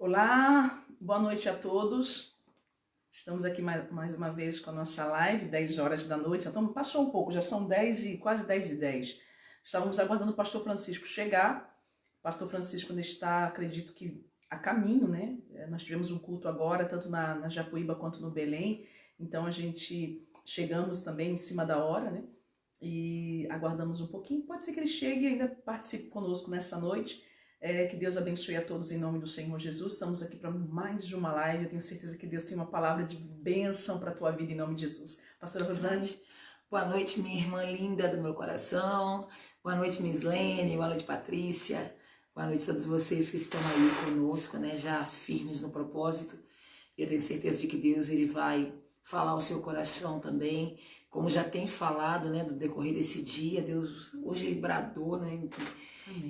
Olá, boa noite a todos. Estamos aqui mais uma vez com a nossa live, 10 horas da noite. Então passou um pouco, já são 10 e quase 10h10. Estávamos aguardando o pastor Francisco chegar. O pastor Francisco ainda está, acredito que a caminho, né? Nós tivemos um culto agora, tanto na Japuíba quanto no Belém. Então a gente chegamos também em cima da hora, né? E aguardamos um pouquinho. Pode ser que ele chegue e ainda participe conosco nessa noite. Que Deus abençoe a todos em nome do Senhor Jesus. Estamos aqui para mais uma live. Eu tenho certeza que Deus tem uma palavra de bênção para a tua vida em nome de Jesus. Pastora Rosane. Boa noite, minha irmã linda do meu coração. Boa noite, Miss Lene. Boa noite, Patrícia. Boa noite a todos vocês que estão aí conosco, né, já firmes no propósito. Eu tenho certeza de que Deus ele vai falar ao seu coração também, como já tem falado, né, do decorrer desse dia. Deus hoje ele bradou, né,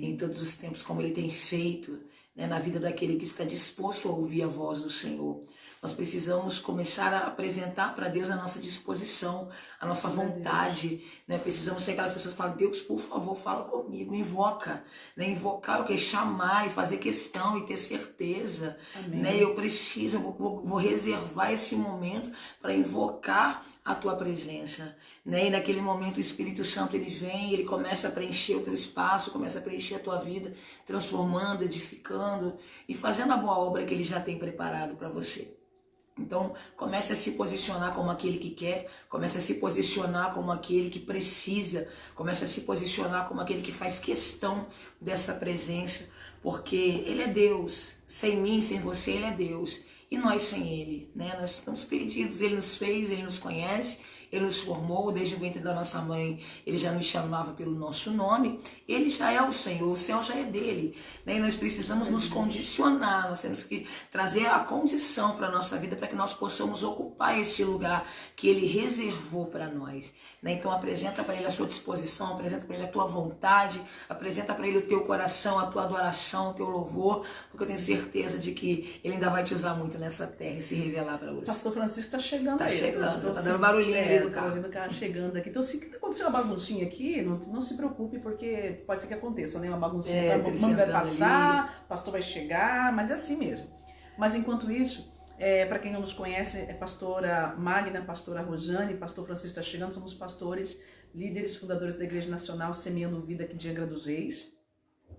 em todos os tempos, como ele tem feito, né, na vida daquele que está disposto a ouvir a voz do Senhor. Nós precisamos começar a apresentar para Deus a nossa disposição, a nossa vontade, né? Precisamos ser aquelas pessoas que falam: Deus, por favor, fala comigo, invoca, né? Invocar o que? Chamar e fazer questão e ter certeza, né? Eu preciso, vou reservar esse momento para invocar a tua presença, né? E naquele momento o Espírito Santo ele vem, ele começa a preencher o teu espaço, começa a preencher a tua vida, transformando, edificando e fazendo a boa obra que ele já tem preparado para você. Então, comece a se posicionar como aquele que quer, comece a se posicionar como aquele que precisa, comece a se posicionar como aquele que faz questão dessa presença, porque Ele é Deus. Sem mim, sem você, Ele é Deus. E nós sem Ele, né? Nós estamos perdidos. Ele nos fez, Ele nos conhece, Ele nos formou desde o ventre da nossa mãe. Ele já nos chamava pelo nosso nome. Ele já é o Senhor, o céu já é dele, né? E nós precisamos nos condicionar, nós temos que trazer a condição para a nossa vida para que nós possamos ocupar este lugar que Ele reservou para nós, né? Então apresenta para Ele a sua disposição, apresenta para Ele a tua vontade, apresenta para Ele o teu coração, a tua adoração, o teu louvor, porque eu tenho certeza de que Ele ainda vai te usar muito nessa terra e se revelar para você. Pastor Francisco está chegando aí. Está chegando, está dando barulhinho ali do carro. Tô ouvindo o carro chegando aqui. Então, se acontecer uma baguncinha aqui, não se preocupe, porque pode ser que aconteça, né? Uma baguncinha, a mãe vai passar, o pastor vai chegar, mas é assim mesmo. Mas enquanto isso, para quem não nos conhece, é pastora Magna, pastora Rosane, pastor Francisco está chegando, somos pastores, líderes, fundadores da Igreja Nacional Semeando Vida aqui de Angra dos Reis.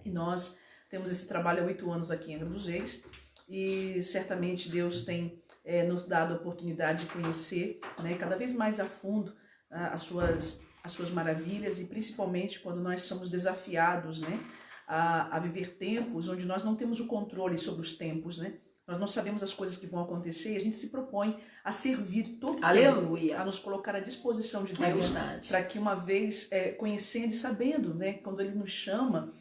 E nós temos esse trabalho há 8 anos aqui em Angra dos Reis. E certamente Deus tem nos dado a oportunidade de conhecer, né, cada vez mais a fundo as suas maravilhas, e principalmente quando nós somos desafiados, né, a viver tempos onde nós não temos o controle sobre os tempos, né? Nós não sabemos as coisas que vão acontecer e a gente se propõe a servir todo mundo, a nos colocar à disposição de Deus, para que uma vez conhecendo e sabendo, né, quando Ele nos chama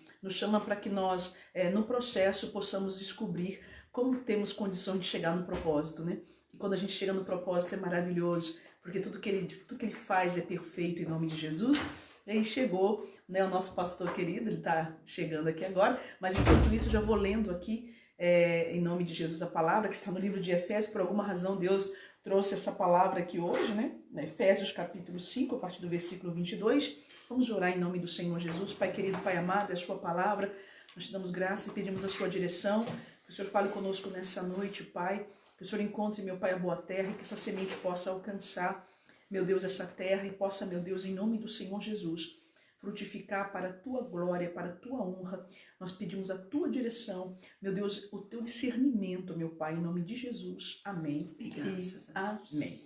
para que nós, no processo, possamos descobrir como temos condições de chegar no propósito, né? E quando a gente chega no propósito é maravilhoso, porque tudo que ele faz é perfeito em nome de Jesus. E aí chegou, né, o nosso pastor querido, ele está chegando aqui agora, mas enquanto isso eu já vou lendo aqui, em nome de Jesus, a palavra que está no livro de Efésios. Por alguma razão Deus trouxe essa palavra aqui hoje, né? Efésios capítulo 5, a partir do versículo 22. Vamos orar em nome do Senhor Jesus. Pai querido, Pai amado, é a sua palavra, nós te damos graça e pedimos a sua direção. Que o Senhor fale conosco nessa noite, Pai. Que o Senhor encontre, meu Pai, a boa terra e que essa semente possa alcançar, meu Deus, essa terra e possa, meu Deus, em nome do Senhor Jesus, frutificar para a Tua glória, para a Tua honra. Nós pedimos a Tua direção, meu Deus, o Teu discernimento, meu Pai, em nome de Jesus. Amém. E graças a Deus. Amém.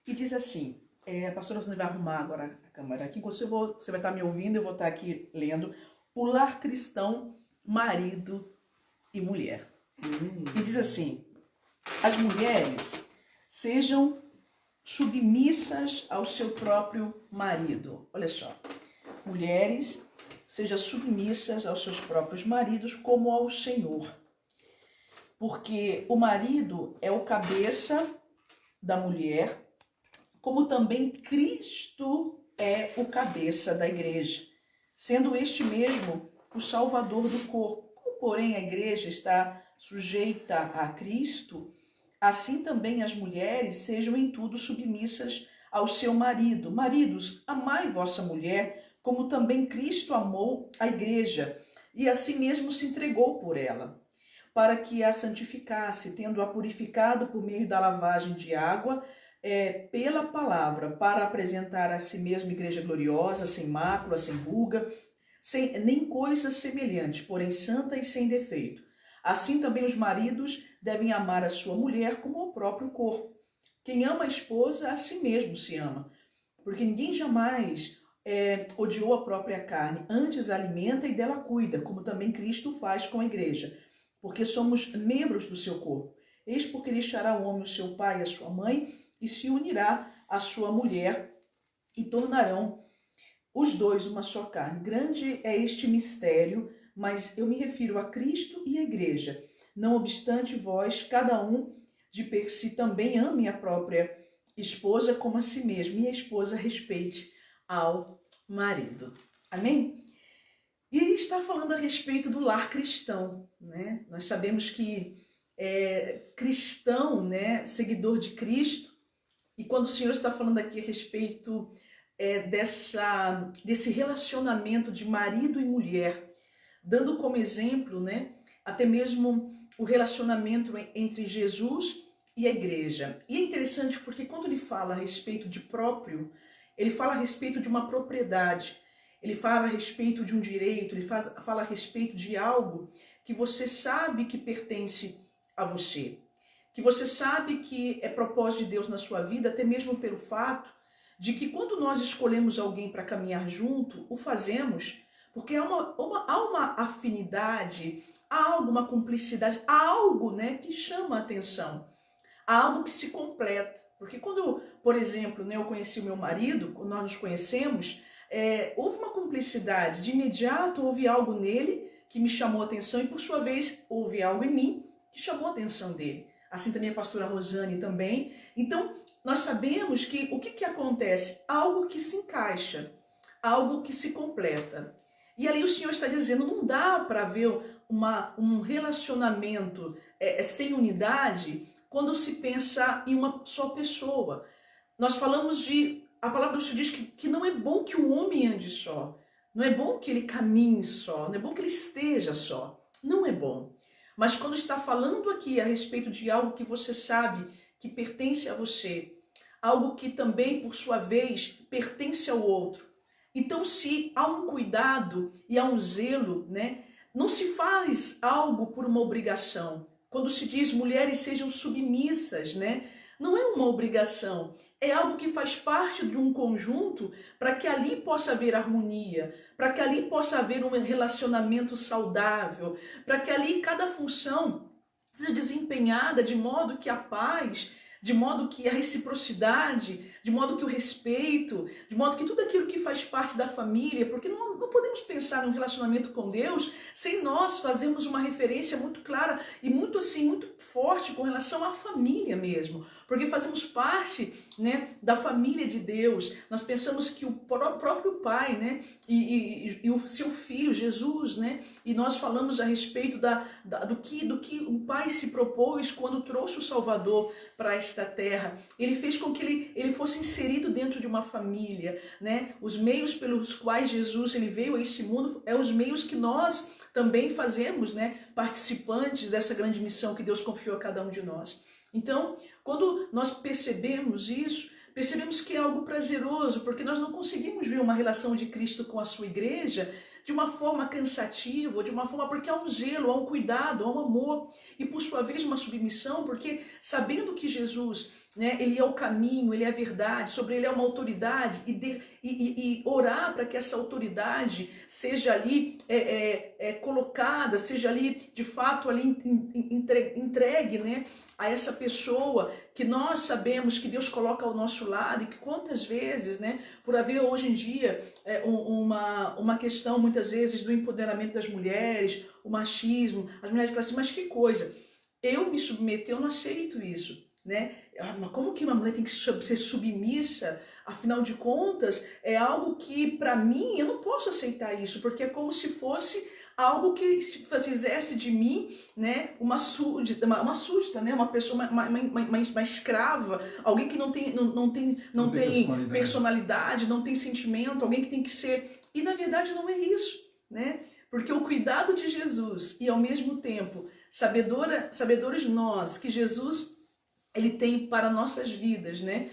E diz assim, a pastora Rosane vai arrumar agora a câmera aqui. Enquanto você vai estar me ouvindo, eu vou estar aqui lendo O Lar Cristão, Marido e Mulher. E diz assim: as mulheres sejam submissas ao seu próprio marido. Olha só, mulheres sejam submissas aos seus próprios maridos como ao Senhor, porque o marido é o cabeça da mulher, como também Cristo é o cabeça da igreja, sendo este mesmo o salvador do corpo. Como, porém, a igreja está sujeita a Cristo, assim também as mulheres sejam em tudo submissas ao seu marido. Maridos, amai vossa mulher, como também Cristo amou a igreja, e assim mesmo se entregou por ela, para que a santificasse, tendo-a purificado por meio da lavagem de água, pela palavra, para apresentar a si mesmo igreja gloriosa, sem mácula, sem ruga, sem nem coisa semelhante, porém santa e sem defeito. Assim também os maridos devem amar a sua mulher como o próprio corpo. Quem ama a esposa, a si mesmo se ama, porque ninguém jamais odiou a própria carne, antes a alimenta e dela cuida, como também Cristo faz com a igreja, porque somos membros do seu corpo. Eis porque deixará o homem o seu pai e a sua mãe, e se unirá à sua mulher, e tornarão os dois uma só carne. Grande é este mistério, mas eu me refiro a Cristo e a igreja. Não obstante, vós, cada um de per si, também ame a própria esposa como a si mesmo, e a esposa respeite ao marido. Amém? E ele está falando a respeito do lar cristão, né? Nós sabemos que cristão, né, seguidor de Cristo, e quando o Senhor está falando aqui a respeito desse relacionamento de marido e mulher, dando como exemplo, né, até mesmo o relacionamento entre Jesus e a igreja. E é interessante porque quando ele fala a respeito de próprio, ele fala a respeito de uma propriedade, ele fala a respeito de um direito, ele fala a respeito de algo que você sabe que pertence a você, que você sabe que é propósito de Deus na sua vida, até mesmo pelo fato de que quando nós escolhemos alguém para caminhar junto, o fazemos porque há uma afinidade, há alguma cumplicidade, há algo, né, que chama a atenção, há algo que se completa. Porque quando, por exemplo, né, eu conheci o meu marido, quando nós nos conhecemos, houve uma cumplicidade, de imediato houve algo nele que me chamou a atenção e por sua vez houve algo em mim que chamou a atenção dele. Assim também a pastora Rosane também. Então, nós sabemos que o que acontece? Algo que se encaixa, algo que se completa. E ali o Senhor está dizendo, não dá para haver um relacionamento sem unidade quando se pensa em uma só pessoa. Nós falamos a palavra do Senhor diz que não é bom que o homem ande só, não é bom que ele caminhe só, não é bom que ele esteja só, não é bom. Mas quando está falando aqui a respeito de algo que você sabe que pertence a você, algo que também, por sua vez, pertence ao outro, então se há um cuidado e há um zelo, né, não se faz algo por uma obrigação. Quando se diz mulheres sejam submissas, né, não é uma obrigação, é algo que faz parte de um conjunto para que ali possa haver harmonia, para que ali possa haver um relacionamento saudável, para que ali cada função seja desempenhada de modo que a paz, de modo que a reciprocidade, de modo que o respeito, de modo que tudo aquilo que faz parte da família, porque não podemos pensar num relacionamento com Deus sem nós fazermos uma referência muito clara e muito assim, muito forte com relação à família mesmo, porque fazemos parte, né, da família de Deus. Nós pensamos que o próprio Pai, né, e o seu Filho, Jesus, né, e nós falamos a respeito do que o Pai se propôs quando trouxe o Salvador para esta terra. Ele fez com que ele fosse inserido dentro de uma família, né? Os meios pelos quais Jesus ele veio a este mundo é os meios que nós também fazemos, né? Participantes dessa grande missão que Deus confiou a cada um de nós. Então, quando nós percebemos isso, percebemos que é algo prazeroso, porque nós não conseguimos ver uma relação de Cristo com a sua igreja de uma forma cansativa, de uma forma porque há um zelo, há um cuidado, há um amor e por sua vez uma submissão, porque sabendo que Jesus, né, ele é o caminho, ele é a verdade, sobre ele é uma autoridade e orar para que essa autoridade seja ali colocada, seja ali de fato ali entregue, né, a essa pessoa que nós sabemos que Deus coloca ao nosso lado e que quantas vezes, né, por haver hoje em dia uma questão muitas vezes do empoderamento das mulheres, o machismo, as mulheres falam assim, mas que coisa, eu me submeter, eu não aceito isso, né? Como que uma mulher tem que ser submissa? Afinal de contas, é algo que para mim, eu não posso aceitar isso, porque é como se fosse algo que fizesse de mim, né, uma súdita, né, uma pessoa, uma escrava, alguém que não tem personalidade, não tem sentimento, alguém que tem que ser... E na verdade não é isso, né? Porque o cuidado de Jesus e ao mesmo tempo sabedores nós que Jesus ele tem para nossas vidas, né?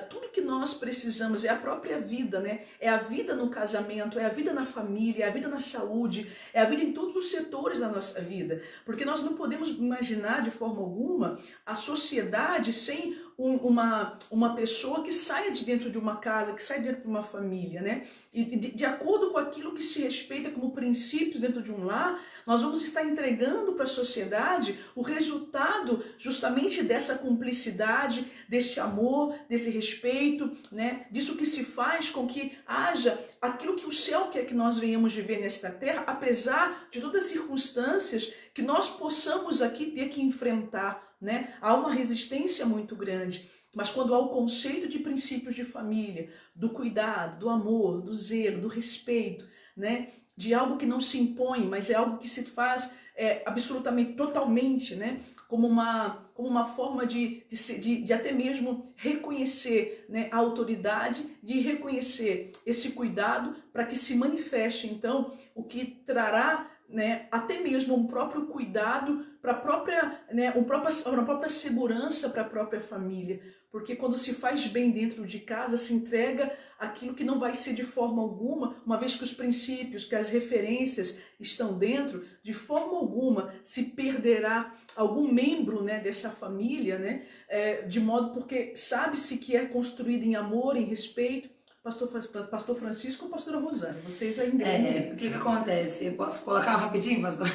Tudo que nós precisamos é a própria vida, né? É a vida no casamento, é a vida na família, é a vida na saúde, é a vida em todos os setores da nossa vida. Porque nós não podemos imaginar de forma alguma a sociedade sem uma pessoa que saia de dentro de uma casa, que saia de dentro de uma família, né? E de acordo com aquilo que se respeita como princípios dentro de um lar, nós vamos estar entregando para a sociedade o resultado justamente dessa cumplicidade, deste amor, desse respeito, né? Disso que se faz com que haja aquilo que o céu quer que nós venhamos viver nesta terra, apesar de todas as circunstâncias que nós possamos aqui ter que enfrentar, né? Há uma resistência muito grande, mas quando há o conceito de princípios de família, do cuidado, do amor, do zelo, do respeito, né? De algo que não se impõe, mas é algo que se faz absolutamente, totalmente, né? Como uma forma de até mesmo reconhecer, né, a autoridade, de reconhecer esse cuidado para que se manifeste, então, o que trará, né, até mesmo um próprio cuidado para a própria, né, uma própria segurança para a própria família. Porque quando se faz bem dentro de casa, se entrega aquilo que não vai ser de forma alguma, uma vez que os princípios, que as referências estão dentro, de forma alguma se perderá algum membro, né, dessa família, né, de modo porque sabe-se que é construído em amor, em respeito. Pastor Francisco ou pastora Rosane, vocês ainda... O que acontece? Eu posso colocar rapidinho, pastor?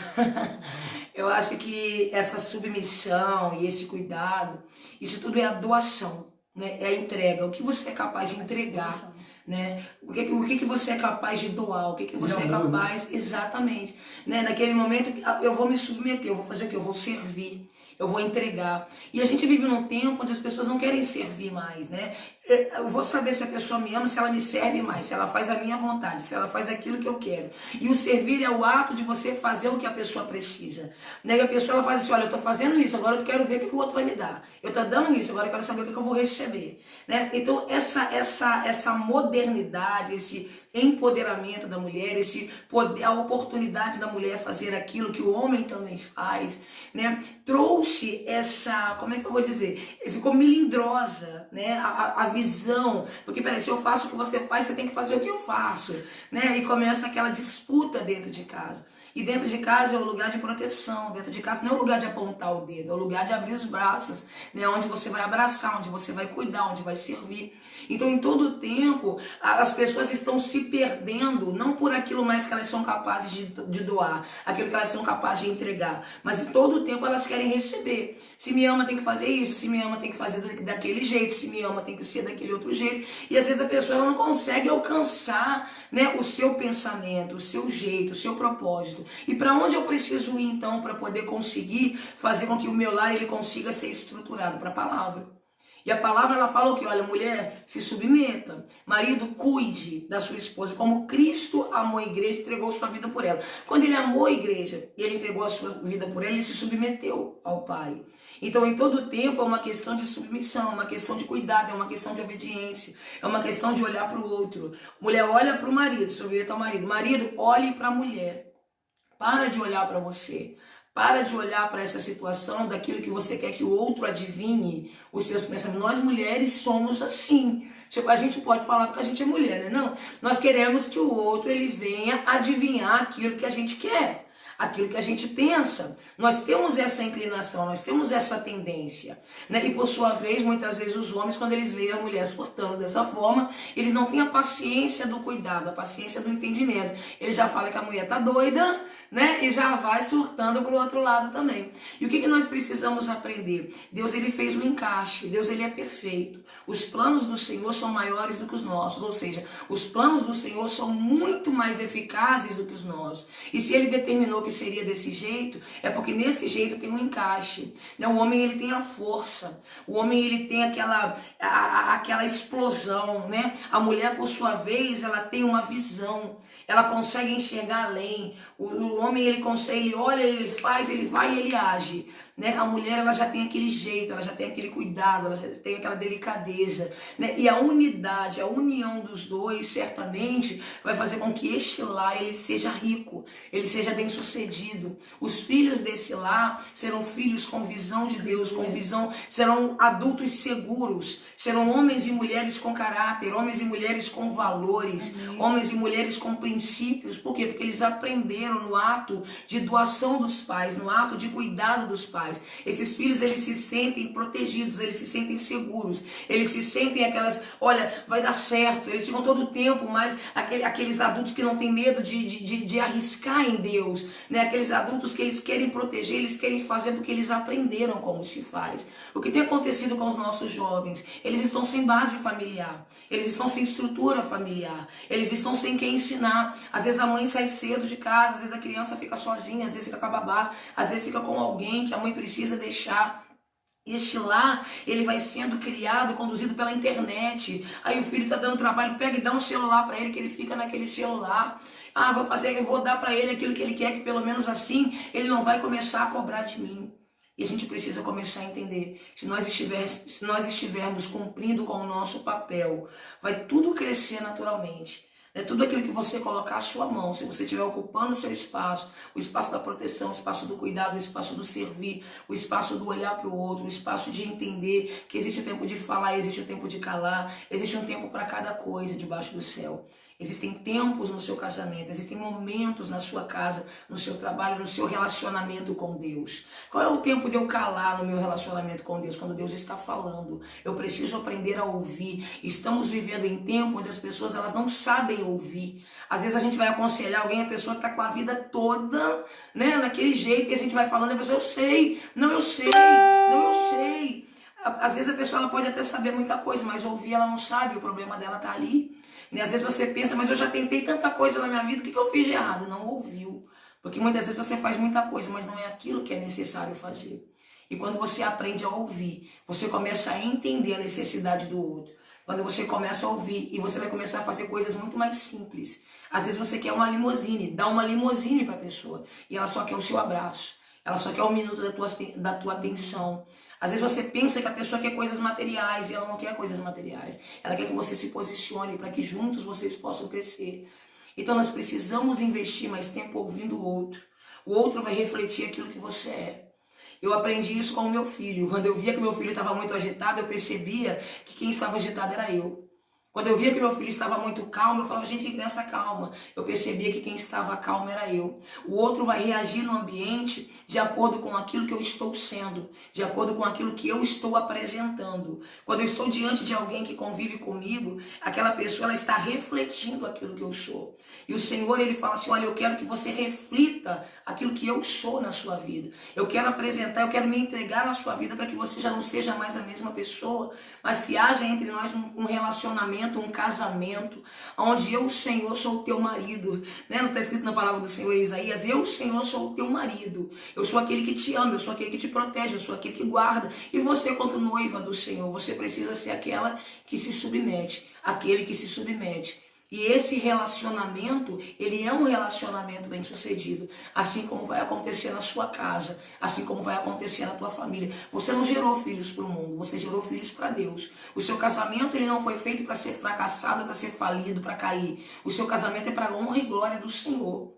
Eu acho que essa submissão e esse cuidado, isso tudo é a doação, né? É a entrega, o que você é capaz de entregar, né? O que você é capaz de doar, o que você é capaz, exatamente, né? Naquele momento eu vou me submeter, eu vou fazer o que? Eu vou servir, eu vou entregar. E a gente vive num tempo onde as pessoas não querem servir mais, né? Eu vou saber se a pessoa me ama, se ela me serve mais, se ela faz a minha vontade, se ela faz aquilo que eu quero. E o servir é o ato de você fazer o que a pessoa precisa, né? E a pessoa ela faz assim, olha, eu estou fazendo isso, agora eu quero ver o que o outro vai me dar. Eu estou dando isso, agora eu quero saber o que eu vou receber, né? Então essa modernidade, esse empoderamento da mulher, esse poder, a oportunidade da mulher fazer aquilo que o homem também faz, né? Trouxe essa, como é que eu vou dizer? Ficou melindrosa, né? A visão, porque peraí, se eu faço o que você faz, você tem que fazer o que eu faço, né? E começa aquela disputa dentro de casa. E dentro de casa é o lugar de proteção, dentro de casa não é o lugar de apontar o dedo, é o lugar de abrir os braços, né? Onde você vai abraçar, onde você vai cuidar, onde vai servir. Então, em todo o tempo, as pessoas estão se perdendo, não por aquilo mais que elas são capazes de doar, aquilo que elas são capazes de entregar, mas em todo o tempo elas querem receber. Se me ama, tem que fazer isso, se me ama, tem que fazer daquele jeito, se me ama, tem que ser daquele outro jeito. E às vezes a pessoa ela não consegue alcançar, né, o seu pensamento, o seu jeito, o seu propósito. E para onde eu preciso ir, então, para poder conseguir fazer com que o meu lar ele consiga ser estruturado? Para a palavra. E a palavra ela fala o que? Olha, mulher, se submeta. Marido, cuide da sua esposa. Como Cristo amou a igreja e entregou sua vida por ela. Quando ele amou a igreja e ele entregou a sua vida por ela, ele se submeteu ao Pai. Então, em todo tempo, é uma questão de submissão, é uma questão de cuidado, é uma questão de obediência, é uma questão de olhar para o outro. Mulher olha para o marido, submeta ao marido. Marido, olhe para a mulher. Para de olhar para você. Para de olhar para essa situação daquilo que você quer que o outro adivinhe os seus pensamentos. Nós mulheres somos assim. Tipo, a gente pode falar porque a gente é mulher, né? Não. Nós queremos que o outro ele venha adivinhar aquilo que a gente quer, aquilo que a gente pensa. Nós temos essa inclinação, nós temos essa tendência, né? E por sua vez, muitas vezes os homens, quando eles veem a mulher surtando dessa forma, eles não têm a paciência do cuidado, a paciência do entendimento. Ele já fala que a mulher tá doida, né? E já vai surtando para o outro lado também. E o que nós precisamos aprender? Deus ele fez um encaixe, Deus ele é perfeito. Os planos do Senhor são maiores do que os nossos, ou seja, os planos do Senhor são muito mais eficazes do que os nossos. E se ele determinou que seria desse jeito, é porque nesse jeito tem um encaixe, né? O homem ele tem a força, o homem ele tem aquela explosão, né? A mulher por sua vez ela tem uma visão, ela consegue enxergar além. O homem ele consegue, ele olha, ele faz, ele vai e ele age, né? A mulher, ela já tem aquele jeito, ela já tem aquele cuidado, ela já tem aquela delicadeza, né? E a unidade, a união dos dois, certamente, vai fazer com que este lar, ele seja rico, ele seja bem sucedido. Os filhos desse lar serão filhos com visão de Deus, com visão, serão adultos seguros, serão homens e mulheres com caráter, homens e mulheres com valores, homens e mulheres com princípios. Por quê? Porque eles aprenderam no ato de doação dos pais, no ato de cuidado dos pais. Esses filhos, eles se sentem protegidos, eles se sentem seguros, eles se sentem olha, vai dar certo, eles ficam todo o tempo, mas aqueles adultos que não têm medo de arriscar em Deus, né? Aqueles adultos que eles querem proteger, eles querem fazer porque eles aprenderam como se faz. O que tem acontecido com os nossos jovens? Eles estão sem base familiar, eles estão sem estrutura familiar, eles estão sem quem ensinar. Às vezes a mãe sai cedo de casa, às vezes a criança fica sozinha, às vezes fica com a babá, às vezes fica com alguém que a mãe precisa deixar. Este lar, ele vai sendo criado, conduzido pela internet. Aí o filho está dando trabalho, pega e dá um celular para ele, que ele fica naquele celular. Ah, eu vou dar para ele aquilo que ele quer, que pelo menos assim ele não vai começar a cobrar de mim. E a gente precisa começar a entender, se nós estivermos cumprindo com o nosso papel, vai tudo crescer naturalmente. Tudo aquilo que você colocar a sua mão, se você estiver ocupando o seu espaço, o espaço da proteção, o espaço do cuidado, o espaço do servir, o espaço do olhar para o outro, o espaço de entender que existe o tempo de falar, existe o tempo de calar, existe um tempo para cada coisa debaixo do céu. Existem tempos no seu casamento, existem momentos na sua casa, no seu trabalho, no seu relacionamento com Deus. Qual é o tempo de eu calar no meu relacionamento com Deus? Quando Deus está falando, eu preciso aprender a ouvir. Estamos vivendo em tempo onde as pessoas, elas não sabem ouvir. Às vezes a gente vai aconselhar alguém, a pessoa está com a vida toda, né, naquele jeito, e a gente vai falando, a pessoa, eu sei. Às vezes a pessoa, ela pode até saber muita coisa, mas ouvir ela não sabe, o problema dela está ali. Às vezes você pensa, mas eu já tentei tanta coisa na minha vida, o que eu fiz de errado? Não ouviu. Porque muitas vezes você faz muita coisa, mas não é aquilo que é necessário fazer. E quando você aprende a ouvir, você começa a entender a necessidade do outro. Quando você começa a ouvir, e você vai começar a fazer coisas muito mais simples. Às vezes você quer uma limusine, dá uma limusine para a pessoa, e ela só quer o seu abraço. Ela só quer um minuto da tua atenção. Às vezes você pensa que a pessoa quer coisas materiais e ela não quer coisas materiais. Ela quer que você se posicione para que juntos vocês possam crescer. Então nós precisamos investir mais tempo ouvindo o outro. O outro vai refletir aquilo que você é. Eu aprendi isso com o meu filho. Quando eu via que meu filho estava muito agitado, eu percebia que quem estava agitado era eu. Quando eu via que meu filho estava muito calmo, eu falava, gente, que criança calma. Eu percebia que quem estava calmo era eu. O outro vai reagir no ambiente de acordo com aquilo que eu estou sendo, de acordo com aquilo que eu estou apresentando. Quando eu estou diante de alguém que convive comigo, aquela pessoa, ela está refletindo aquilo que eu sou. E o Senhor, ele fala assim, olha, eu quero que você reflita aquilo que eu sou na sua vida. Eu quero apresentar, eu quero me entregar na sua vida para que você já não seja mais a mesma pessoa, mas que haja entre nós um relacionamento, um casamento, onde eu, o Senhor, sou o teu marido. Né? Não está escrito na palavra do Senhor Isaías, eu, o Senhor, sou o teu marido. Eu sou aquele que te ama, eu sou aquele que te protege, eu sou aquele que guarda. E você, quanto noiva do Senhor, você precisa ser aquela que se submete, aquele que se submete. E esse relacionamento, ele é um relacionamento bem sucedido, assim como vai acontecer na sua casa, assim como vai acontecer na tua família. Você não gerou filhos para o mundo, você gerou filhos para Deus. O seu casamento, ele não foi feito para ser fracassado, para ser falido, para cair. O seu casamento é para a honra e glória do Senhor.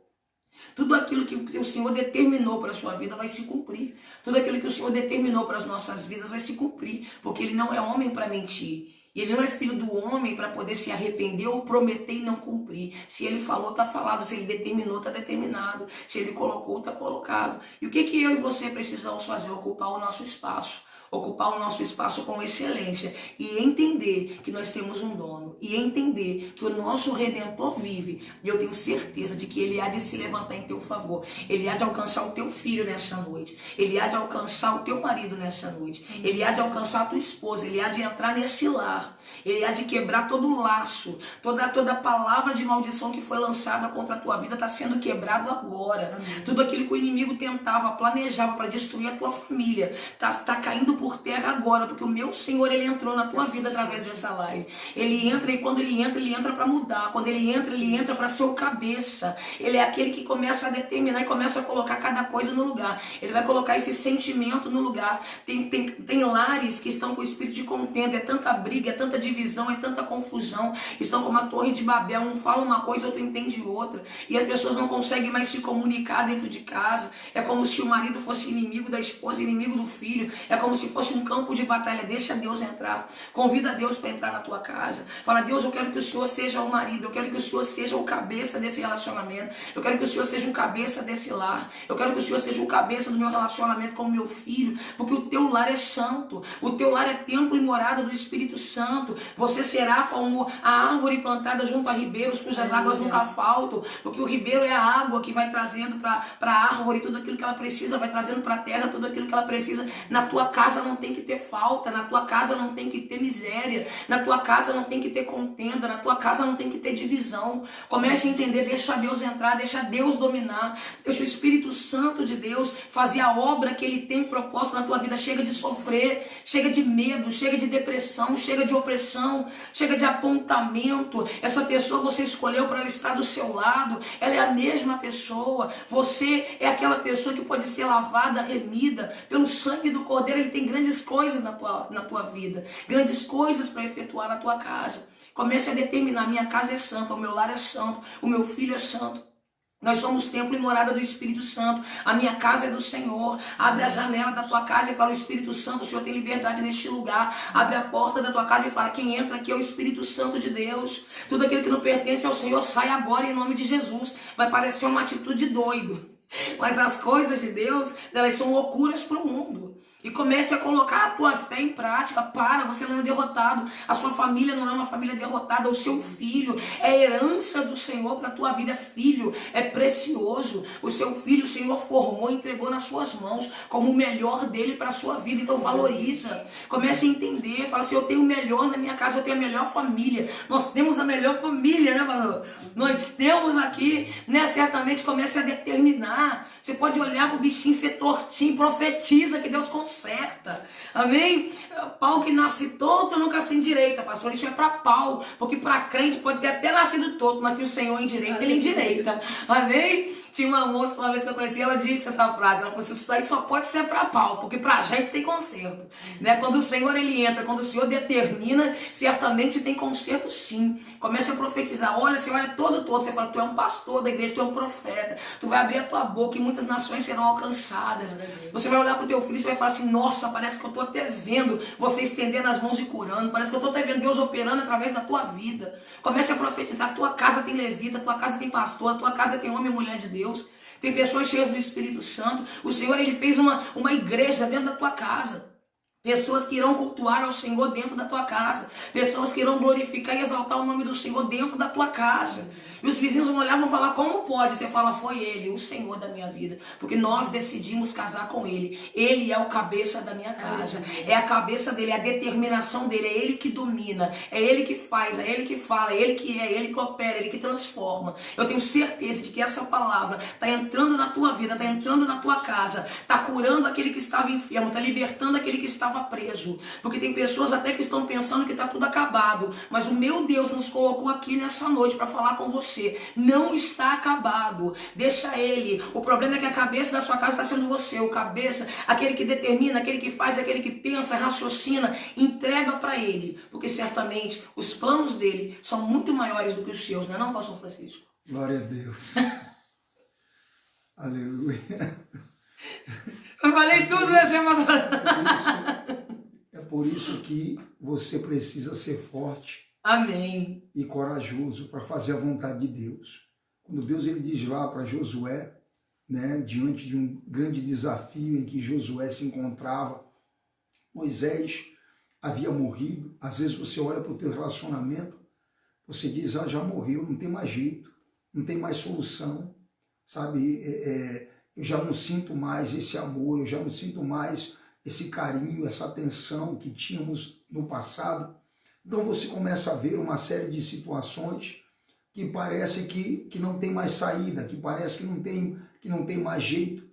Tudo aquilo que o Senhor determinou para a sua vida vai se cumprir. Tudo aquilo que o Senhor determinou para as nossas vidas vai se cumprir, porque Ele não é homem para mentir. E Ele não é filho do homem para poder se arrepender ou prometer e não cumprir. Se Ele falou, está falado. Se Ele determinou, está determinado. Se Ele colocou, está colocado. E o que eu e você precisamos fazer? Ocupar o nosso espaço. Ocupar o nosso espaço com excelência. E entender que nós temos um dono. E entender que o nosso Redentor vive. E eu tenho certeza de que Ele há de se levantar em teu favor. Ele há de alcançar o teu filho nessa noite. Ele há de alcançar o teu marido nessa noite. Ele há de alcançar a tua esposa. Ele há de entrar nesse lar. Ele há de quebrar todo o laço. Toda palavra de maldição que foi lançada contra a tua vida está sendo quebrado agora. Tudo aquilo que o inimigo tentava, planejava para destruir a tua família, está caindo por terra agora, porque o meu Senhor, ele entrou na tua vida através dessa live. Ele entra e quando ele entra para mudar. Quando ele entra para ser o cabeça. Ele é aquele que começa a determinar e começa a colocar cada coisa no lugar. Ele vai colocar esse sentimento no lugar. Tem lares que estão com o espírito de contenda, é tanta briga, é tanta divisão, é tanta confusão. Estão como a torre de Babel, um fala uma coisa, outro entende outra. E as pessoas não conseguem mais se comunicar dentro de casa. É como se o marido fosse inimigo da esposa, inimigo do filho. É como se fosse um campo de batalha. Deixa Deus entrar. Convida Deus para entrar na tua casa. Fala, Deus, eu quero que o Senhor seja o marido. Eu quero que o Senhor seja o cabeça desse relacionamento. Eu quero que o Senhor seja o cabeça desse lar. Eu quero que o Senhor seja o cabeça do meu relacionamento com o meu filho. Porque o teu lar é santo. O teu lar é templo e morada do Espírito Santo. Você será como a árvore plantada junto a ribeiros, cujas águas nunca faltam. Porque o ribeiro é a água que vai trazendo para a árvore tudo aquilo que ela precisa, vai trazendo para a terra tudo aquilo que ela precisa. Na tua casa não tem que ter falta, na tua casa não tem que ter miséria, na tua casa não tem que ter contenda, na tua casa não tem que ter divisão. Comece a entender, deixa Deus entrar, deixa Deus dominar, deixa o Espírito Santo de Deus fazer a obra que Ele tem proposta na tua vida. Chega de sofrer, chega de medo, chega de depressão, chega de opressão, chega de apontamento. Essa pessoa você escolheu para ela estar do seu lado, ela é a mesma pessoa. Você é aquela pessoa que pode ser lavada, remida pelo sangue do Cordeiro. Ele tem grandes coisas na tua vida, grandes coisas para efetuar na tua casa. Comece a determinar, minha casa é santa, o meu lar é santo, o meu filho é santo. Nós somos templo e morada do Espírito Santo. A minha casa é do Senhor. Abre a janela da tua casa e fala, Espírito Santo, o Senhor tem liberdade neste lugar. Abre a porta da tua casa e fala, quem entra aqui é o Espírito Santo de Deus. Tudo aquilo que não pertence ao Senhor, sai agora em nome de Jesus. Vai parecer uma atitude doido, mas as coisas de Deus, elas são loucuras para o mundo. E comece a colocar a tua fé em prática. Você não é derrotado. A sua família não é uma família derrotada. O seu filho é herança do Senhor para a tua vida. Filho é precioso. O seu filho o Senhor formou e entregou nas suas mãos como o melhor dele para a sua vida. Então valoriza. Comece a entender. Fala assim, eu tenho o melhor na minha casa. Eu tenho a melhor família. Nós temos a melhor família, né, pastor? Nós temos aqui, né? Certamente comece a determinar. Você pode olhar para o bichinho ser tortinho. Profetiza que Deus consegue. Certa, amém? Pau que nasce torto nunca se endireita, pastor. Isso é para pau, porque para crente pode ter até nascido torto, mas que o Senhor endireita, ele endireita, amém? Tinha uma moça, uma vez que eu conheci, ela disse essa frase, ela falou assim, isso daí só pode ser para pau, porque para a gente tem conserto, né? Quando o Senhor ele entra, quando o Senhor determina, certamente tem conserto sim. Comece a profetizar, olha, você olha todo, você fala, tu é um pastor da igreja, tu é um profeta, tu vai abrir a tua boca e muitas nações serão alcançadas. Você vai olhar para o teu filho e você vai falar assim, nossa, parece que eu estou até vendo você estendendo as mãos e curando, parece que eu estou até vendo Deus operando através da tua vida. Comece a profetizar, tua casa tem levita, tua casa tem pastor, tua casa tem homem e mulher de Deus. Tem pessoas cheias do Espírito Santo. O Senhor ele fez uma igreja dentro da tua casa. Pessoas que irão cultuar ao Senhor dentro da tua casa. Pessoas que irão glorificar e exaltar o nome do Senhor dentro da tua casa. E os vizinhos vão olhar e vão falar, como pode? Você fala, foi Ele, o Senhor da minha vida. Porque nós decidimos casar com Ele. Ele é o cabeça da minha casa. É a cabeça dele, é a determinação dele. É Ele que domina. É Ele que faz, é Ele que fala. É Ele que é Ele que opera, é Ele que transforma. Eu tenho certeza de que essa palavra está entrando na tua vida, está entrando na tua casa. Está curando aquele que estava enfermo, está libertando aquele que estava preso, porque tem pessoas até que estão pensando que está tudo acabado, mas o meu Deus nos colocou aqui nessa noite para falar com você, não está acabado, deixa Ele. O problema é que a cabeça da sua casa está sendo você, o cabeça, aquele que determina, aquele que faz, aquele que pensa, raciocina, entrega para Ele, porque certamente os planos dele são muito maiores do que os seus, não é não, pastor Francisco? Glória a Deus. Aleluia. Eu falei tudo, né, chamado? É por isso que você precisa ser forte. Amém. E corajoso para fazer a vontade de Deus. Quando Deus ele diz lá para Josué, né, diante de um grande desafio em que Josué se encontrava, Moisés havia morrido. Às vezes você olha para o teu relacionamento, você diz, já morreu, não tem mais jeito, não tem mais solução, sabe? Eu já não sinto mais esse amor, eu já não sinto mais esse carinho, essa atenção que tínhamos no passado. Então você começa a ver uma série de situações que parece que não tem mais saída, que parece que não tem mais jeito.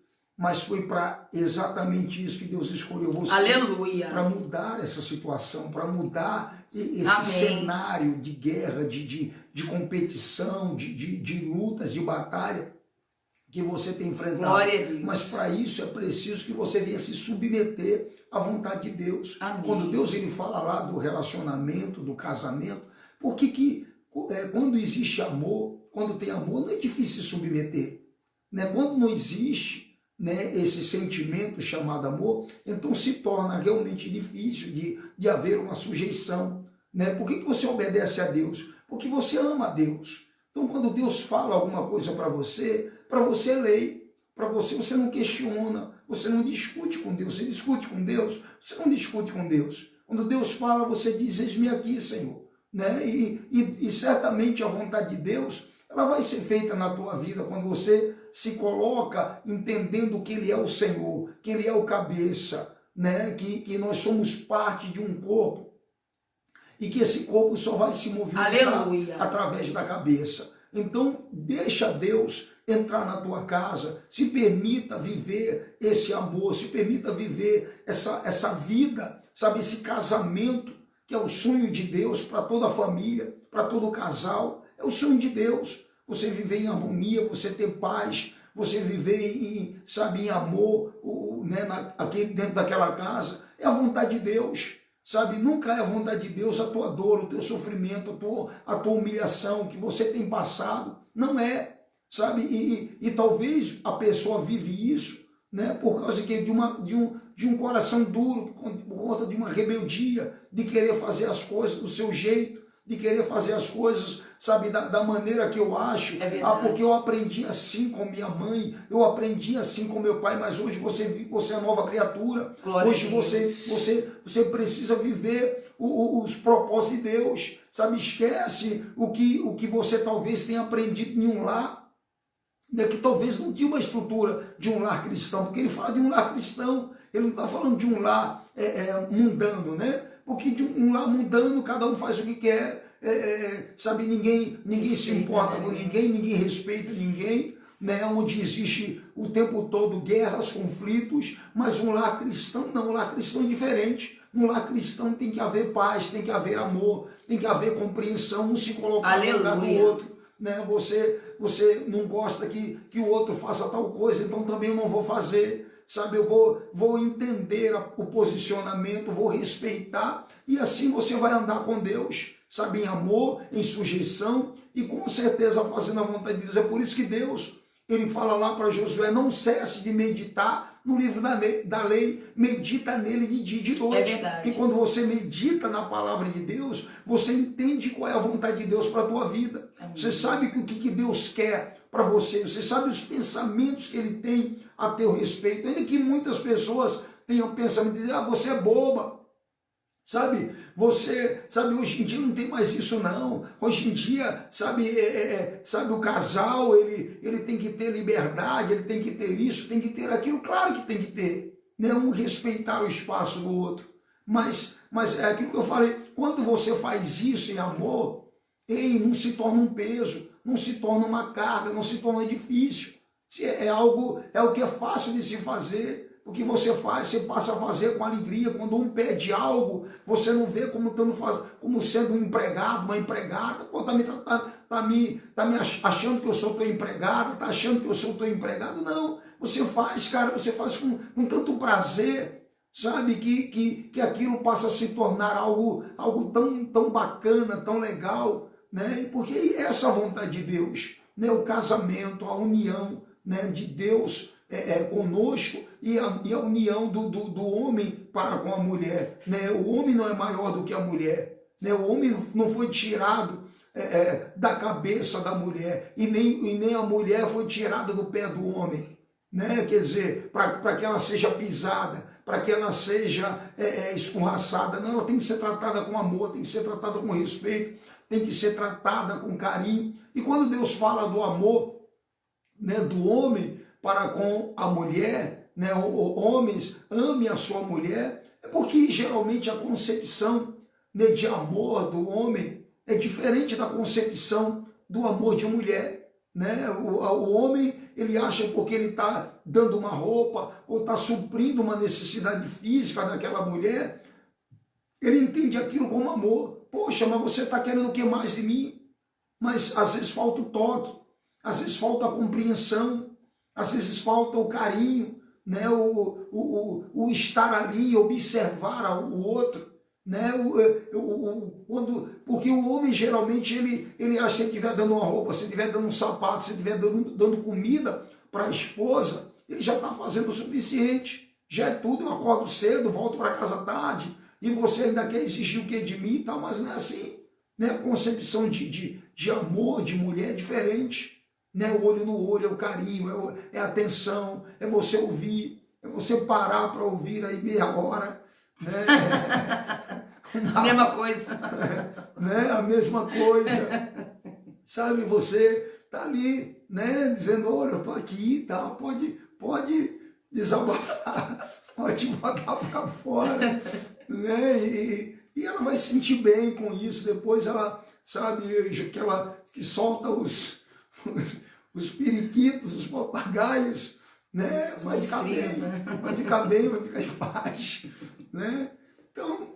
mas foi para exatamente isso que Deus escolheu você. Aleluia. Para mudar essa situação, para mudar esse Amém. cenário de guerra, de competição, de lutas, de batalha que você tem enfrentado. Glória a Deus. Mas para isso é preciso que você venha se submeter à vontade de Deus. Amém. Quando Deus ele fala lá do relacionamento, do casamento, porque quando existe amor, quando tem amor, não é difícil se submeter. Né? Quando não existe, né, esse sentimento chamado amor, então se torna realmente difícil de haver uma sujeição. Né? Por que você obedece a Deus? Porque você ama a Deus. Então quando Deus fala alguma coisa para você é lei. Para você não questiona, você não discute com Deus. Você discute com Deus? Você não discute com Deus. Quando Deus fala, você diz, eis-me aqui, Senhor. Né? E certamente a vontade de Deus, ela vai ser feita na tua vida quando você se coloca entendendo que Ele é o Senhor, que Ele é o cabeça, né? Que nós somos parte de um corpo e que esse corpo só vai se movimentar Aleluia. através da cabeça. Então, deixa Deus entrar na tua casa, se permita viver esse amor, se permita viver essa vida, sabe, esse casamento, que é o sonho de Deus para toda a família, para todo casal, é o sonho de Deus. Você viver em harmonia, você ter paz, você viver em amor, né, aqui dentro daquela casa, é a vontade de Deus. Sabe, nunca é a vontade de Deus a tua dor, o teu sofrimento, a tua humilhação que você tem passado. Não é, sabe? E talvez a pessoa vive isso, né, por causa de um coração duro, por conta de uma rebeldia, de querer fazer as coisas do seu jeito, de querer fazer as coisas, sabe, da maneira que eu acho. Porque eu aprendi assim com minha mãe, eu aprendi assim com meu pai, mas hoje você é nova criatura. Glória hoje você precisa viver os propósitos de Deus, sabe? Esquece o que você talvez tenha aprendido em um lar, né, que talvez não tinha uma estrutura de um lar cristão, porque ele fala de um lar cristão, ele não está falando de um lar mundano, né? Porque de um lar mundano, cada um faz o que quer, sabe, ninguém se importa com ninguém respeita ninguém, né, onde existe o tempo todo guerras, conflitos, mas um lar cristão não, um lar cristão é diferente. No lar cristão tem que haver paz, tem que haver amor, tem que haver compreensão, um se colocar no lugar do outro. Né? Você não gosta que o outro faça tal coisa, então também eu não vou fazer. Sabe, eu vou entender o posicionamento, vou respeitar, e assim você vai andar com Deus, sabe, em amor, em sujeição, e com certeza fazendo a vontade de Deus. É por isso que Deus, ele fala lá para Josué, não cesse de meditar no livro da lei, medita nele de dia e de noite. É verdade. E quando você medita na palavra de Deus, você entende qual é a vontade de Deus para a tua vida. Amém. Você sabe o que Deus quer para você, você sabe os pensamentos que ele tem a teu respeito, ainda que muitas pessoas tenham pensamento de dizer, você é boba, sabe, hoje em dia não tem mais isso não, hoje em dia, sabe, o casal, ele tem que ter liberdade, ele tem que ter isso, tem que ter aquilo, claro que tem que ter, né, um respeitar o espaço do outro, mas é aquilo que eu falei, quando você faz isso em amor, não se torna um peso, não se torna uma carga, não se torna difícil. É o que é fácil de se fazer. O que você faz, você passa a fazer com alegria. Quando um pede algo, você não vê como sendo um empregado, uma empregada. Pô, tá me achando que eu sou tua empregada, tá achando que eu sou teu empregado. Não, você faz, cara, você faz com tanto prazer, sabe, que aquilo passa a se tornar algo tão bacana, tão legal, né? Porque essa é a vontade de Deus, né? O casamento, a união, né, de Deus conosco e a união do homem para com a mulher, né? O homem não é maior do que a mulher, né? O homem não foi tirado da cabeça da mulher e nem a mulher foi tirada do pé do homem, né? Quer dizer, para que ela seja pisada, para que ela seja escorraçada. Não, ela tem que ser tratada com amor, tem que ser tratada com respeito, tem que ser tratada com carinho. E quando Deus fala do amor, né, do homem para com a mulher, né, homens, ame a sua mulher, é porque geralmente a concepção, né, de amor do homem é diferente da concepção do amor de mulher. né? O homem, ele acha porque ele está dando uma roupa ou está suprindo uma necessidade física daquela mulher, ele entende aquilo como amor. Poxa, mas você está querendo o que mais de mim? Mas às vezes falta o toque, às vezes falta a compreensão, às vezes falta o carinho, né? o estar ali, observar o outro. Né? Porque o homem geralmente ele acha que se ele estiver dando uma roupa, se ele estiver dando um sapato, se ele estiver dando comida para a esposa, ele já está fazendo o suficiente. Já é tudo, eu acordo cedo, volto para casa tarde, e você ainda quer exigir o que de mim e tal, mas não é assim. Né? A concepção de amor, de mulher é diferente. Né? O olho no olho, é o carinho, é a atenção, é você ouvir, é você parar para ouvir aí meia hora. Né? Mesma coisa. Né? A mesma coisa. Sabe, você tá ali, né? Dizendo, olha, eu tô aqui, tá? Pode desabafar, pode botar para fora. Né? E ela vai se sentir bem com isso. Depois ela, sabe, que solta os periquitos, os papagaios, né? Vai ficar bem, né? Vai ficar bem, vai ficar em paz. Né? Então,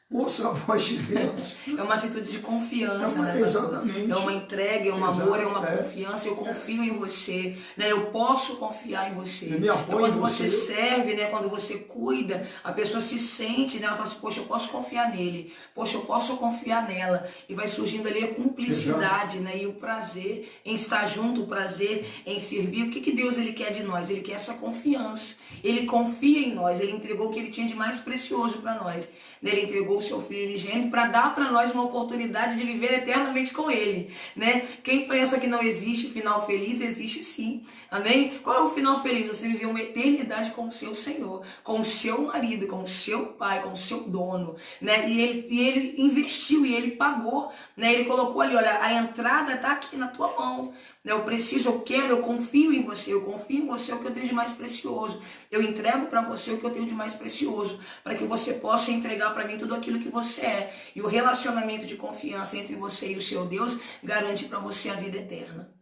ouça a voz de Deus. É uma atitude de confiança, né? Exatamente. É uma entrega, é um amor, é uma confiança. Eu confio em você, né? Eu posso confiar em você. Eu me apoio quando em você serve, né? Quando você cuida, a pessoa se sente, né? Ela fala assim, poxa, eu posso confiar nele. Poxa, eu posso confiar nela. E vai surgindo ali a cumplicidade, né? E o prazer em estar junto, o prazer em servir. O que Deus ele quer de nós? Ele quer essa confiança. Ele confia em nós. Ele entregou o que ele tinha de mais precioso para nós. Ele entregou o seu Filho unigênito para dar para nós uma oportunidade de viver eternamente com Ele, né? Quem pensa que não existe final feliz, existe sim, amém? Qual é o final feliz? Você viver uma eternidade com o seu Senhor, com o seu marido, com o seu pai, com o seu dono, né? E ele investiu, e ele pagou, né? Ele colocou ali, olha, a entrada está aqui na tua mão. Eu preciso, eu quero, eu confio em você o que eu tenho de mais precioso. Eu entrego para você o que eu tenho de mais precioso, para que você possa entregar para mim tudo aquilo que você é. E o relacionamento de confiança entre você e o seu Deus garante para você a vida eterna.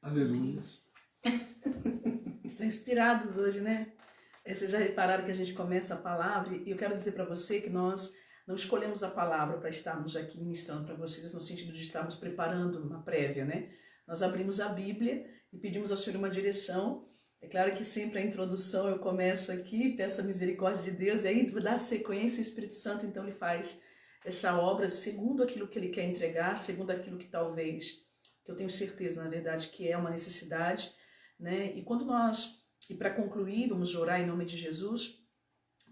Aleluia. Estão inspirados hoje, né? Vocês já repararam que a gente começa a palavra, e eu quero dizer para você que nós não escolhemos a palavra para estarmos aqui ministrando para vocês, no sentido de estarmos preparando uma prévia, né? Nós abrimos a Bíblia e pedimos ao Senhor uma direção. É claro que sempre a introdução eu começo aqui, peço a misericórdia de Deus, e aí dá sequência, o Espírito Santo então ele faz essa obra segundo aquilo que ele quer entregar, segundo aquilo que talvez, que eu tenho certeza, na verdade, que é uma necessidade, né? E para concluir, vamos orar em nome de Jesus,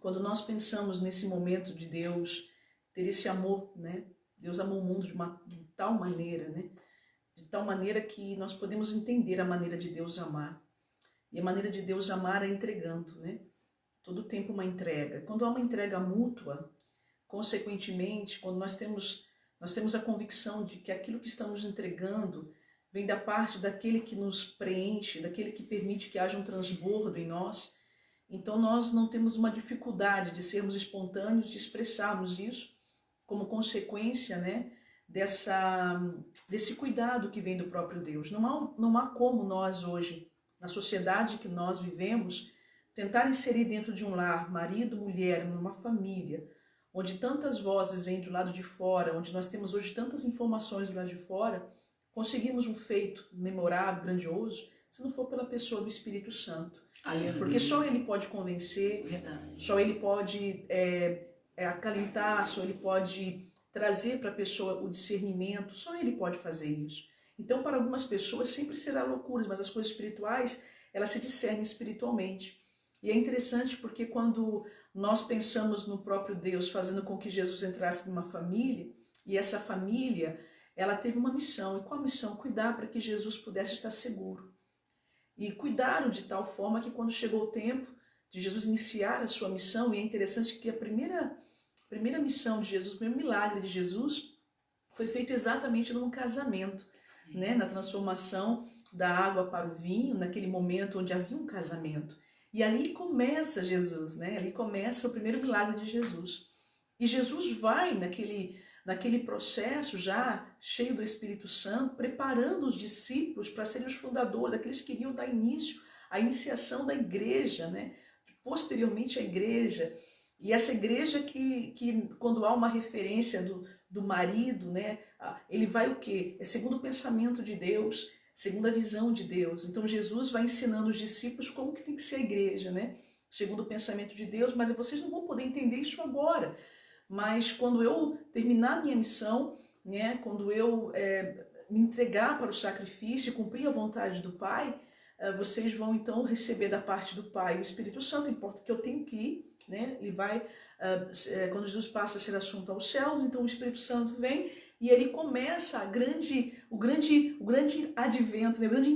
quando nós pensamos nesse momento de Deus ter esse amor, né? Deus amou o mundo de tal maneira, né? De tal maneira que nós podemos entender a maneira de Deus amar. E a maneira de Deus amar é entregando, né? Todo tempo uma entrega. Quando há uma entrega mútua, consequentemente, quando nós temos a convicção de que aquilo que estamos entregando vem da parte daquele que nos preenche, daquele que permite que haja um transbordo em nós, então nós não temos uma dificuldade de sermos espontâneos, de expressarmos isso como consequência, né? Desse cuidado que vem do próprio Deus. Não há como nós hoje, na sociedade que nós vivemos, tentar inserir dentro de um lar, marido, mulher, numa família, onde tantas vozes vêm do lado de fora, onde nós temos hoje tantas informações do lado de fora, conseguimos um feito memorável, grandioso, se não for pela pessoa do Espírito Santo. Aleluia. Porque só ele pode convencer, só ele pode acalentar, só ele pode trazer para a pessoa o discernimento, só ele pode fazer isso. Então, para algumas pessoas sempre será loucura, mas as coisas espirituais, elas se discernem espiritualmente. E é interessante porque quando nós pensamos no próprio Deus fazendo com que Jesus entrasse numa família, e essa família, ela teve uma missão. E qual a missão? Cuidar para que Jesus pudesse estar seguro. E cuidaram de tal forma que quando chegou o tempo de Jesus iniciar a sua missão, e é interessante que a primeira missão de Jesus, o primeiro milagre de Jesus, foi feito exatamente num casamento, né? Na transformação da água para o vinho, naquele momento onde havia um casamento. E ali começa Jesus, né? Ali começa o primeiro milagre de Jesus. E Jesus vai naquele processo já cheio do Espírito Santo, preparando os discípulos para serem os fundadores, aqueles que iriam dar início à iniciação da igreja, né? Posteriormente a igreja. E essa igreja que quando há uma referência do marido, né? Ele vai o quê? É segundo o pensamento de Deus, segundo a visão de Deus. Então Jesus vai ensinando os discípulos como que tem que ser a igreja, né? Segundo o pensamento de Deus, mas vocês não vão poder entender isso agora. Mas quando eu terminar minha missão, né, quando eu me entregar para o sacrifício e cumprir a vontade do Pai, vocês vão então receber da parte do Pai o Espírito Santo. Importa que eu tenho que ir, né? Ele vai, quando Jesus passa a ser assunto aos céus, então o Espírito Santo vem e ele começa o grande advento, né? A grande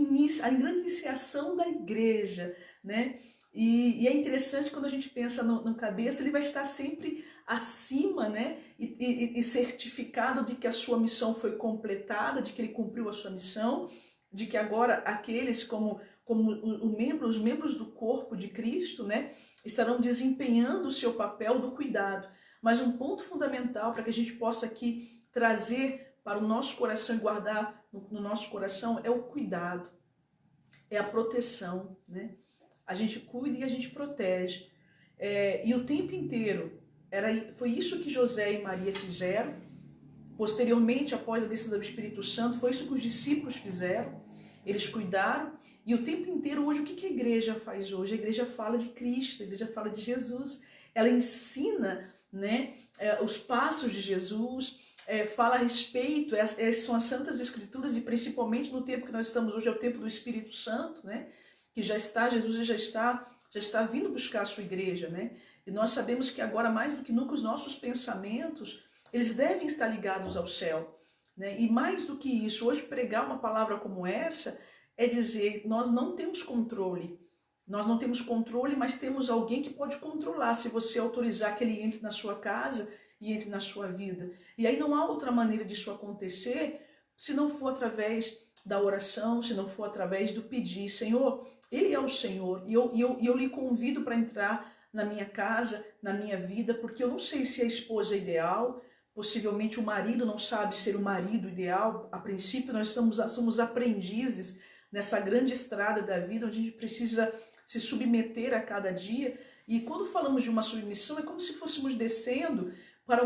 iniciação da igreja, né? E é interessante quando a gente pensa no cabeça, ele vai estar sempre acima, né? E certificado de que a sua missão foi completada, de que ele cumpriu a sua missão, de que agora aqueles como os membros do corpo de Cristo, né, estarão desempenhando o seu papel do cuidado. Mas um ponto fundamental para que a gente possa aqui trazer para o nosso coração e guardar no nosso coração é o cuidado, é a proteção, né? A gente cuida e a gente protege. E o tempo inteiro, foi isso que José e Maria fizeram. Posteriormente, após a descida do Espírito Santo, foi isso que os discípulos fizeram. Eles cuidaram. E o tempo inteiro, hoje, o que a igreja faz hoje? A igreja fala de Cristo, a igreja fala de Jesus. Ela ensina, né, os passos de Jesus, fala a respeito, são as Santas Escrituras, e principalmente no tempo que nós estamos hoje, é o tempo do Espírito Santo, né? Que Jesus já está vindo buscar a sua igreja, né? E nós sabemos que agora, mais do que nunca, os nossos pensamentos, eles devem estar ligados ao céu, né? E mais do que isso, hoje pregar uma palavra como essa é dizer, nós não temos controle. Nós não temos controle, mas temos alguém que pode controlar, se você autorizar que ele entre na sua casa e entre na sua vida. E aí não há outra maneira disso acontecer, se não for através da oração, se não for através do pedir. Senhor, Ele é o Senhor, e eu lhe convido para entrar na minha casa, na minha vida, porque eu não sei se a esposa é ideal, possivelmente o marido não sabe ser o marido ideal. A princípio nós somos aprendizes nessa grande estrada da vida, onde a gente precisa se submeter a cada dia. E quando falamos de uma submissão, é como se fôssemos descendo para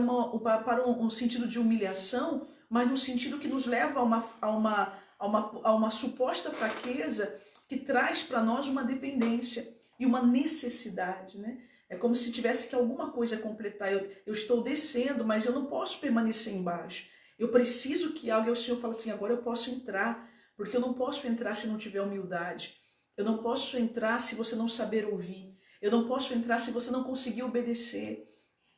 um sentido de humilhação, mas no sentido que nos leva a uma suposta fraqueza que traz para nós uma dependência e uma necessidade, né? É como se tivesse que alguma coisa completar. Eu estou descendo, mas eu não posso permanecer embaixo. Eu preciso que algo, e o Senhor fala assim, agora eu posso entrar, porque eu não posso entrar se não tiver humildade. Eu não posso entrar se você não saber ouvir. Eu não posso entrar se você não conseguir obedecer.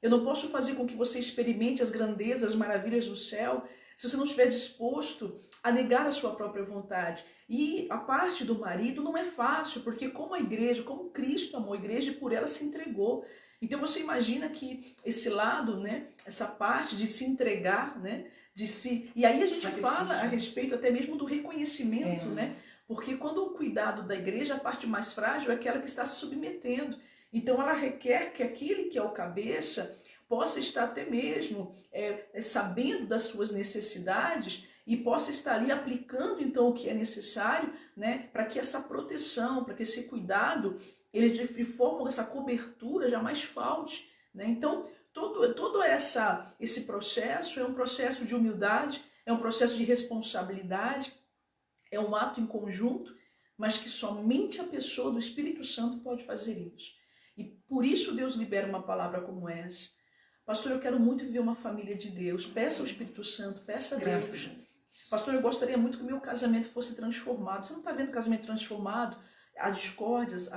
Eu não posso fazer com que você experimente as grandezas, as maravilhas do céu, se você não estiver disposto a negar a sua própria vontade. E a parte do marido não é fácil, porque como a igreja, como Cristo amou a igreja, e por ela se entregou. Então você imagina que esse lado, né, essa parte de se entregar, né, e aí a gente fala a respeito até mesmo do reconhecimento, né? Porque quando o cuidado da igreja, a parte mais frágil é aquela que está se submetendo. Então ela requer que aquele que é o cabeça possa estar até mesmo sabendo das suas necessidades e possa estar ali aplicando então o que é necessário, né, para que essa proteção, para que esse cuidado, ele de forma, essa cobertura jamais falte, né? Então todo esse processo é um processo de humildade, é um processo de responsabilidade, é um ato em conjunto, mas que somente a pessoa do Espírito Santo pode fazer isso. E por isso Deus libera uma palavra como essa. Pastor, eu quero muito viver uma família de Deus. Peça ao Espírito Santo, peça a Deus. Pastor, eu gostaria muito que o meu casamento fosse transformado. Você não está vendo o casamento transformado? As discórdias?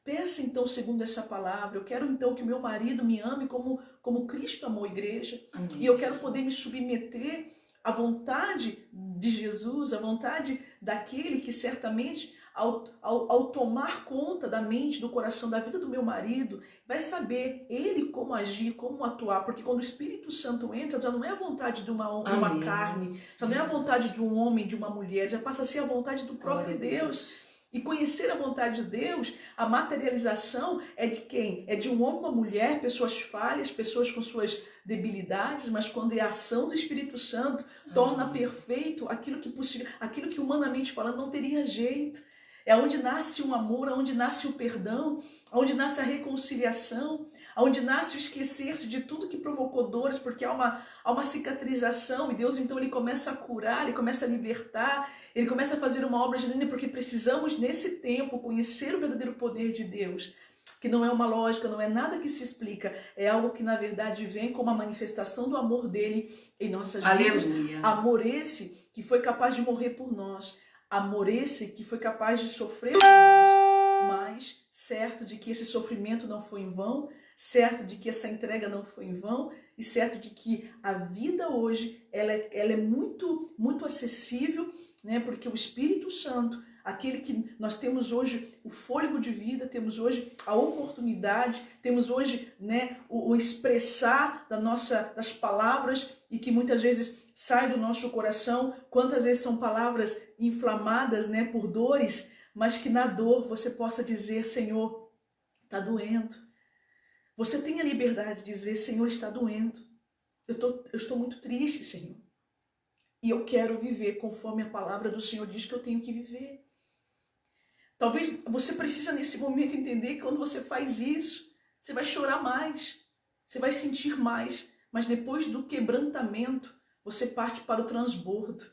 Peça então segundo essa palavra. Eu quero então que o meu marido me ame como Cristo amou a igreja. Amém. E eu quero poder me submeter à vontade de Jesus, à vontade daquele que certamente, ao tomar conta da mente, do coração, da vida do meu marido, vai saber ele como agir, como atuar, porque quando o Espírito Santo entra, já não é a vontade de uma carne, já não é a vontade de um homem, de uma mulher, já passa a ser a vontade do próprio Deus. E conhecer a vontade de Deus, a materialização é de quem? É de um homem, uma mulher, pessoas falhas, pessoas com suas debilidades, mas quando é a ação do Espírito Santo, torna perfeito aquilo que possível, aquilo que humanamente falando não teria jeito. É onde nasce o amor, onde nasce o perdão, onde nasce a reconciliação, onde nasce o esquecer-se de tudo que provocou dores, porque há uma cicatrização, e Deus então ele começa a curar, ele começa a libertar, ele começa a fazer uma obra genuína, porque precisamos nesse tempo conhecer o verdadeiro poder de Deus, que não é uma lógica, não é nada que se explica, é algo que na verdade vem como a manifestação do amor dele em nossas vidas. Amor esse que foi capaz de morrer por nós, amor esse que foi capaz de sofrer por nós, mas certo de que esse sofrimento não foi em vão, certo de que essa entrega não foi em vão e certo de que a vida hoje ela é muito, muito acessível, né? Porque o Espírito Santo, aquele que nós temos hoje o fôlego de vida, temos hoje a oportunidade, temos hoje, né, o expressar das palavras e que muitas vezes sai do nosso coração, quantas vezes são palavras inflamadas, né, por dores, mas que na dor você possa dizer, Senhor, está doendo. Você tem a liberdade de dizer, Senhor, está doendo. Eu estou muito triste, Senhor. E eu quero viver conforme a palavra do Senhor diz que eu tenho que viver. Talvez você precisa nesse momento entender que quando você faz isso, você vai chorar mais, você vai sentir mais, mas depois do quebrantamento, você parte para o transbordo.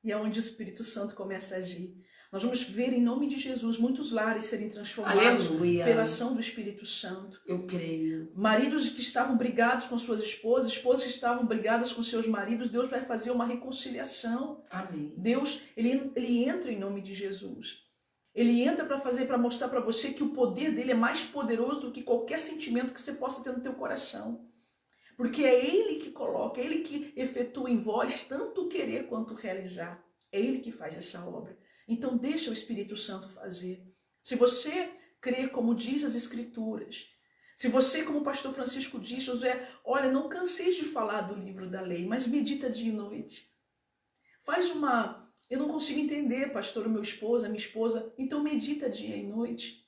E é onde o Espírito Santo começa a agir. Nós vamos ver, em nome de Jesus, muitos lares serem transformados pela ação do Espírito Santo. Eu creio. Maridos que estavam brigados com suas esposas, esposas que estavam brigadas com seus maridos, Deus vai fazer uma reconciliação. Amém. Deus, ele entra em nome de Jesus. Ele entra para mostrar para você que o poder dele é mais poderoso do que qualquer sentimento que você possa ter no teu coração. Porque é ele que coloca, é ele que efetua em vós tanto o querer quanto o realizar. É ele que faz essa obra. Então deixa o Espírito Santo fazer. Se você crer como diz as Escrituras, se você, como o pastor Francisco diz, Josué, olha, não canseis de falar do livro da lei, mas medita dia e noite. Eu não consigo entender, pastor, minha esposa, então medita dia e noite.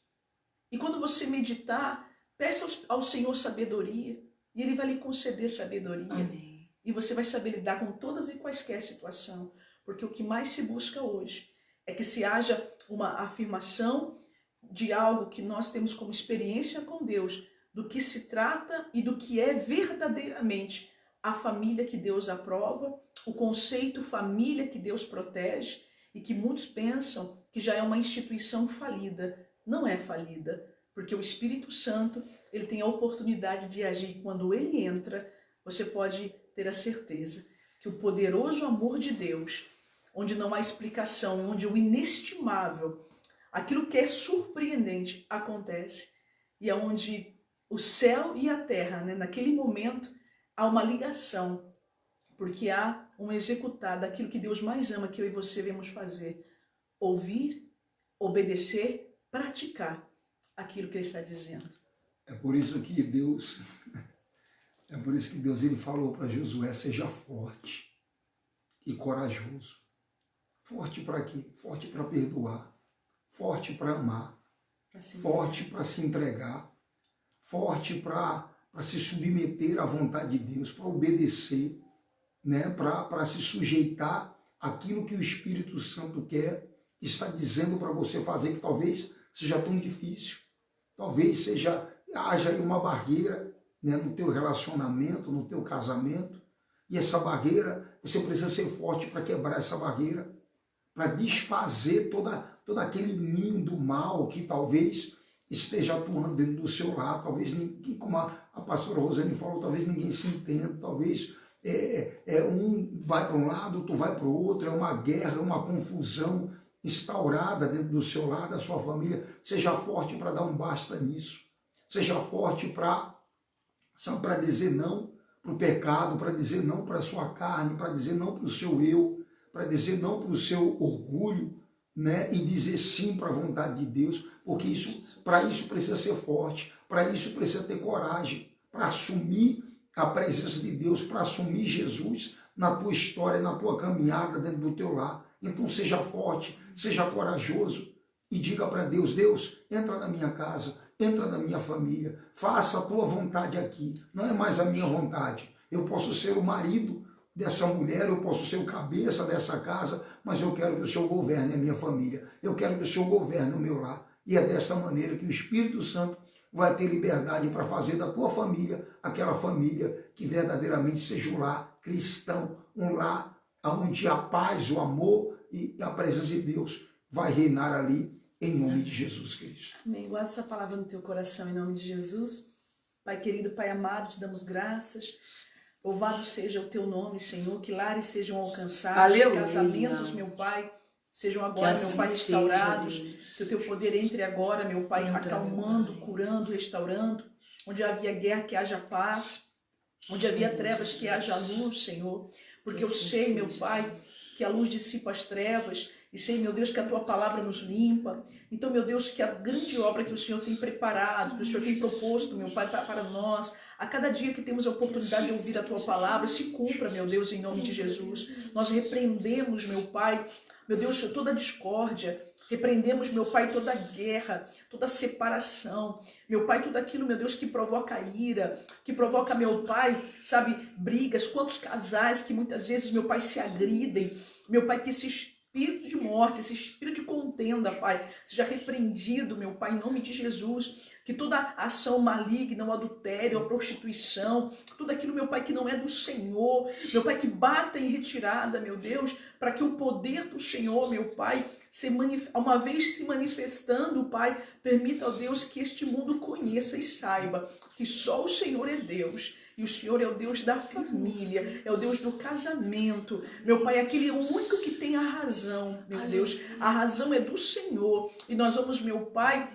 E quando você meditar, peça ao Senhor sabedoria, e Ele vai lhe conceder sabedoria. Amém. E você vai saber lidar com todas e quaisquer situação, porque o que mais se busca hoje é que se haja uma afirmação de algo que nós temos como experiência com Deus, do que se trata e do que é verdadeiramente a família que Deus aprova, o conceito família que Deus protege e que muitos pensam que já é uma instituição falida. Não é falida, porque o Espírito Santo ele tem a oportunidade de agir. Quando ele entra, você pode ter a certeza que o poderoso amor de Deus, onde não há explicação, onde o inestimável, aquilo que é surpreendente acontece, e é onde o céu e a terra, né, naquele momento, há uma ligação, porque há um executar daquilo que Deus mais ama, que eu e você devemos fazer: ouvir, obedecer, praticar aquilo que Ele está dizendo. É por isso que Deus ele falou para Josué: seja forte e corajoso. Forte para quê? Forte para perdoar, forte para amar, forte para se entregar, forte para se submeter à vontade de Deus, para obedecer, né? Para se sujeitar àquilo que o Espírito Santo quer, está dizendo para você fazer, que talvez seja tão difícil, talvez haja aí uma barreira, né, no teu relacionamento, no teu casamento, e essa barreira, você precisa ser forte para quebrar essa barreira, para desfazer todo aquele ninho do mal que talvez esteja atuando dentro do seu lar. Talvez ninguém, como a pastora Rosane falou, talvez ninguém se entenda, talvez um vai para um lado, outro vai para o outro, é uma guerra, uma confusão instaurada dentro do seu lar, da sua família. Seja forte para dar um basta nisso. Seja forte para dizer não para o pecado, para dizer não para a sua carne, para dizer não para o seu eu, para dizer não para o seu orgulho, né? E dizer sim para a vontade de Deus, porque para isso precisa ser forte, para isso precisa ter coragem, para assumir a presença de Deus, para assumir Jesus na tua história, na tua caminhada dentro do teu lar. Então seja forte, seja corajoso e diga para Deus, Deus, entra na minha casa, entra na minha família, faça a tua vontade aqui, não é mais a minha vontade. Eu posso ser o marido dessa mulher, eu posso ser o cabeça dessa casa, mas eu quero que o Senhor governe a minha família, eu quero que o Senhor governe o meu lar. E é dessa maneira que o Espírito Santo vai ter liberdade para fazer da tua família aquela família que verdadeiramente seja um lar cristão, um lar onde a paz, o amor e a presença de Deus vai reinar ali, em nome de Jesus Cristo. Amém. Guarda essa palavra no teu coração, em nome de Jesus. Pai querido, Pai amado, te damos graças. Louvado seja o teu nome, Senhor, que lares sejam alcançados, Aleluia. que casamentos, meu Pai, sejam agora, assim meu Pai, restaurados, seja, que o teu poder entre agora, meu Pai, Entra, acalmando, meu Pai. curando, restaurando, onde havia guerra, que haja paz, onde havia trevas, que haja luz, Senhor, porque eu assim sei, meu seja, Pai, que a luz dissipa as trevas, e sei, meu Deus, que a tua palavra nos limpa. Então, meu Deus, que a grande obra que o Senhor tem preparado, que o Senhor tem proposto, meu Pai, para nós, a cada dia que temos a oportunidade de ouvir a tua palavra, se cumpra, meu Deus, em nome de Jesus. Nós repreendemos, meu Pai, meu Deus, toda discórdia, repreendemos, meu Pai, toda guerra, toda separação, meu Pai, tudo aquilo, meu Deus, que provoca ira, que provoca, meu Pai, sabe, brigas. Quantos casais que muitas vezes, meu Pai, se agridem, meu Pai, que esse espírito de morte, esse espírito de contenda, Pai, seja repreendido, meu Pai, em nome de Jesus. Que toda ação maligna, o adultério, a prostituição, tudo aquilo, meu Pai, que não é do Senhor, meu Pai, que bata em retirada, meu Deus, para que o poder do Senhor, meu Pai, uma vez se manifestando, Pai, permita, ó Deus, que este mundo conheça e saiba que só o Senhor é Deus. E o Senhor é o Deus da família, é o Deus do casamento. Meu Pai, aquele é o único que tem a razão, meu Deus. A razão é do Senhor. E nós vamos, meu Pai,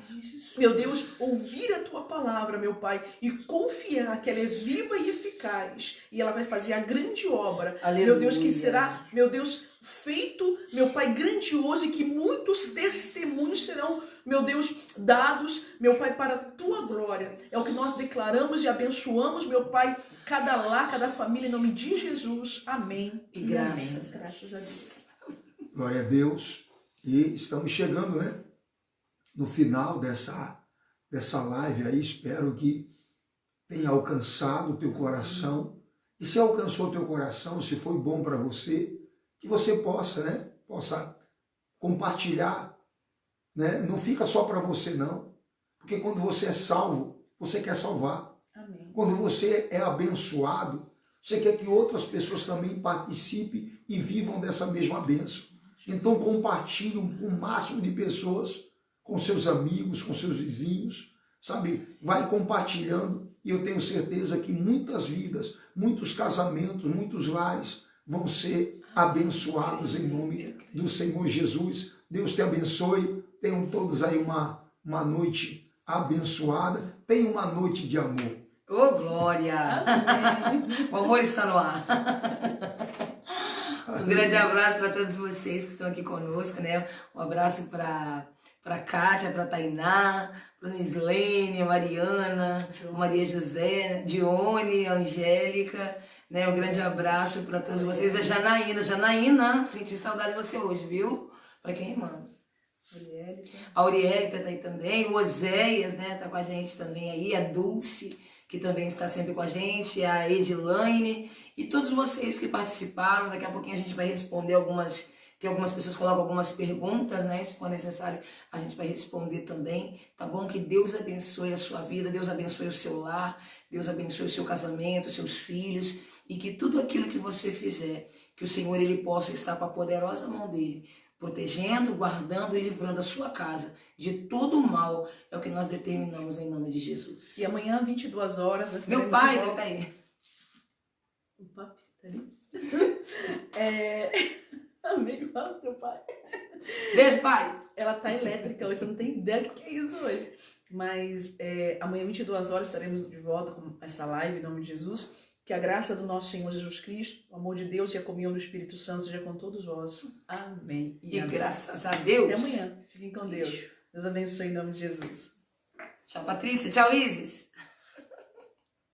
meu Deus, ouvir a Tua palavra, meu Pai, e confiar que ela é viva e eficaz. E ela vai fazer a grande obra, Aleluia. meu Deus, que será, meu Deus, feito, meu Pai, grandioso, e que muitos testemunhos serão, meu Deus, dados, meu Pai, para a Tua glória. É o que nós declaramos e abençoamos, meu Pai, cada lar, cada família, em nome de Jesus. Amém. E graças amém. Graças a Deus. Glória a Deus. E estamos chegando, né, no final dessa live aí. Espero que tenha alcançado o teu coração. E se alcançou o teu coração, se foi bom para você, que você possa, né, possa compartilhar, né? Não fica só para você, não. Porque quando você é salvo, você quer salvar. Amém. Quando você é abençoado, você quer que outras pessoas também participem e vivam dessa mesma bênção. Então compartilhe com o máximo de pessoas, com seus amigos, com seus vizinhos, sabe? Vai compartilhando e eu tenho certeza que muitas vidas, muitos casamentos, muitos lares vão ser abençoados em nome do Senhor Jesus. Deus te abençoe. Tenham todos aí uma noite abençoada. Tenham uma noite de amor. Ô, glória! O amor está no ar. Um grande abraço para todos vocês que estão aqui conosco, né? Um abraço para Kátia, para Tainá, para Mislene, Mariana, Maria José, Dione, Angélica, né? Um grande abraço para todos vocês. A Janaína, senti saudade de você hoje, viu? Para quem manda. A Aurielita tá aí também, o Oséias, né, tá com a gente também aí, a Dulce, que também está sempre com a gente, a Edilaine e todos vocês que participaram. Daqui a pouquinho a gente vai responder algumas pessoas colocam algumas perguntas, né, se for necessário a gente vai responder também, tá bom? Que Deus abençoe a sua vida, Deus abençoe o seu lar, Deus abençoe o seu casamento, os seus filhos, e que tudo aquilo que você fizer, que o Senhor ele possa estar com a poderosa mão dele, protegendo, guardando e livrando a sua casa de todo o mal, é o que nós determinamos em nome de Jesus. E amanhã, 22 horas, nós Meu pai deve estar aí. O papi tá ali? Amém, fala teu pai. Beijo, pai. Ela tá elétrica hoje, você não tem ideia do que é isso hoje. Mas amanhã, 22 horas, estaremos de volta com essa live em nome de Jesus. Que a graça do nosso Senhor Jesus Cristo, o amor de Deus e a comunhão do Espírito Santo seja com todos vós. Amém. E amém. graças a Deus. Até amanhã. Fiquem com Deus. Deus abençoe em nome de Jesus. Tchau, Patrícia. Tchau, Isis.